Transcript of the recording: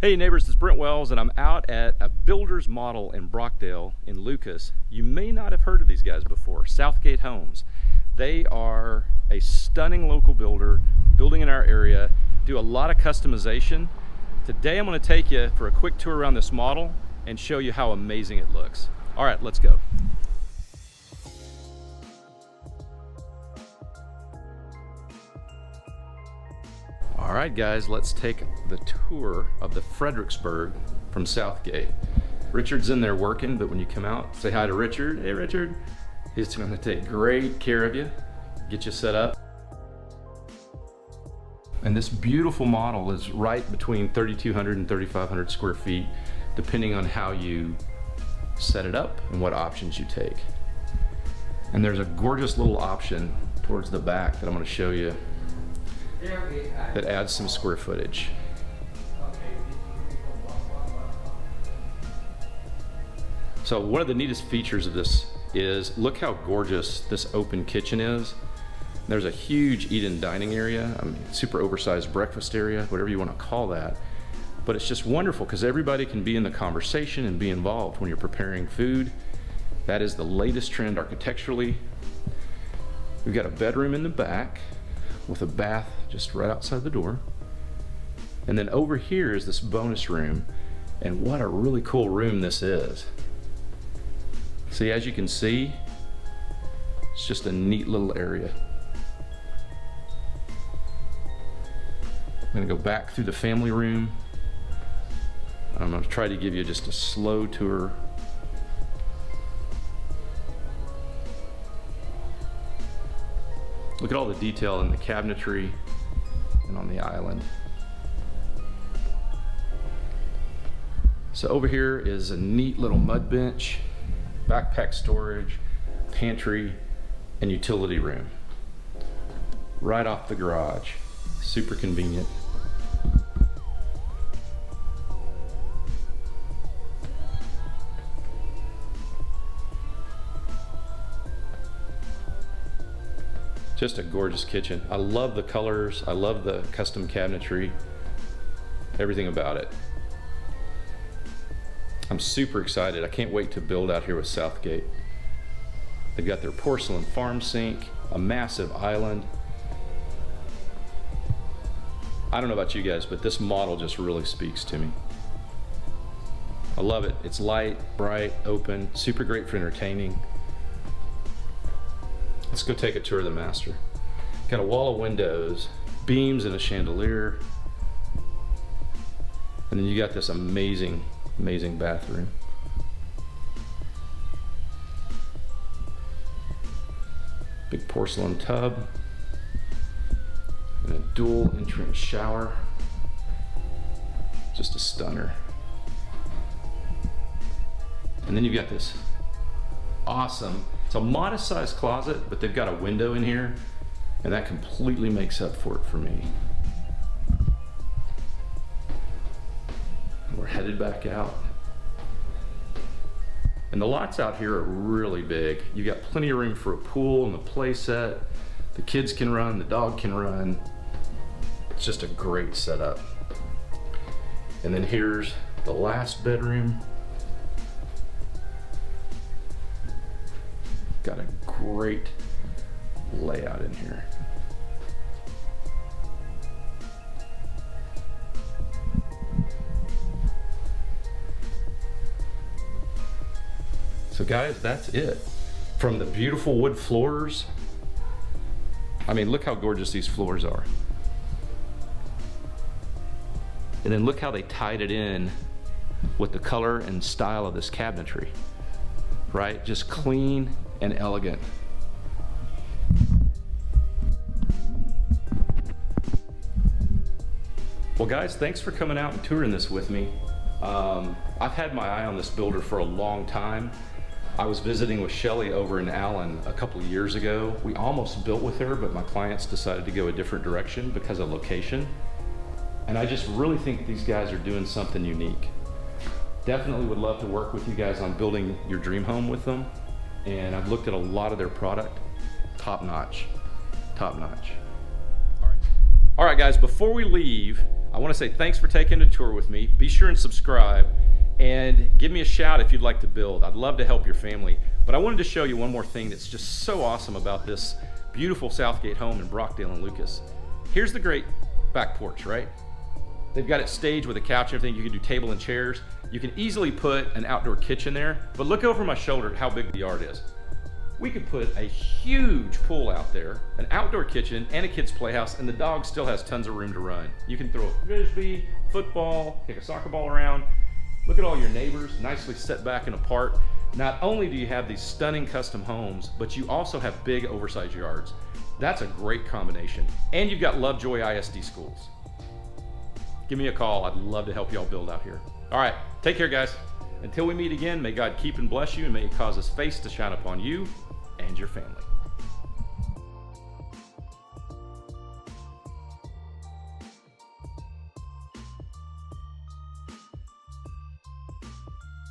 Hey neighbors, it's Brent Wells and I'm out at a builder's model in Brockdale in Lucas. You may not have heard of these guys before, Southgate Homes. They are a stunning local builder, building in our area, do a lot of customization. Today I'm going to take you for a quick tour around this model and show you how amazing it looks. All right, let's go. All right guys, let's take the tour of the Fredericksburg from Southgate. Richard's in there working, but when you come out, say hi to Richard. Hey Richard. He's going to take great care of you, get you set up. And this beautiful model is right between 3,200 and 3,500 square feet, depending on how you set it up and what options you take. And there's a gorgeous little option towards the back that I'm going to show you that adds some square footage. So one of the neatest features of this is, look how gorgeous this open kitchen is. There's a huge eat-in dining area, I mean, super oversized breakfast area, whatever you want to call that. But it's just wonderful because everybody can be in the conversation and be involved when you're preparing food. That is the latest trend architecturally. We've got a bedroom in the back with a bath just right outside the door. And then over here is this bonus room, and what a really cool room this is. See, as you can see, it's just a neat little area. I'm gonna go back through the family room. I'm gonna try to give you just a slow tour. Look at all the detail in the cabinetry and on the island. So over here is a neat little mud bench, backpack storage, pantry, and utility room. Right off the garage, super convenient. Just a gorgeous kitchen. I love the colors. I love the custom cabinetry. Everything about it. I'm super excited. I can't wait to build out here with Southgate. They've got their porcelain farm sink, a massive island. I don't know about you guys, but this model just really speaks to me. I love it. It's light, bright, open, super great for entertaining. Let's go take a tour of the master. Got a wall of windows, beams and a chandelier. And then you got this amazing, amazing bathroom. Big porcelain tub. And a dual entrance shower. Just a stunner. And then you've got this awesome, it's a modest sized closet, but they've got a window in here, and that completely makes up for it for me. We're headed back out. And the lots out here are really big. You've got plenty of room for a pool and a play set. The kids can run, the dog can run. It's just a great setup. And then here's the last bedroom. Got a great layout in here. So guys, that's it. From the beautiful wood floors, I mean, look how gorgeous these floors are. And then look how they tied it in with the color and style of this cabinetry, right? Just clean and elegant. Well guys, thanks for coming out and touring this with me. I've had my eye on this builder for a long time. I was visiting with Shelly over in Allen a couple of years ago. We almost built with her, but my clients decided to go a different direction because of location. And I just really think these guys are doing something unique. Definitely would love to work with you guys on building your dream home with them. And I've looked at a lot of their product. Top notch, top notch. All right guys, before we leave, I want to say thanks for taking a tour with me. Be sure and subscribe and give me a shout if you'd like to build. I'd love to help your family. But I wanted to show you one more thing that's just so awesome about this beautiful Southgate home in Brockdale and Lucas. Here's the great back porch, right? They've got it staged with a couch and everything. You can do table and chairs. You can easily put an outdoor kitchen there, but look over my shoulder at how big the yard is. We could put a huge pool out there, an outdoor kitchen, and a kid's playhouse, and the dog still has tons of room to run. You can throw a frisbee, football, kick a soccer ball around. Look at all your neighbors, nicely set back and apart. Not only do you have these stunning custom homes, but you also have big oversized yards. That's a great combination. And you've got Lovejoy ISD schools. Give me a call. I'd love to help y'all build out here. All right, take care, guys. Until we meet again, may God keep and bless you, and may He cause His face to shine upon you and your family.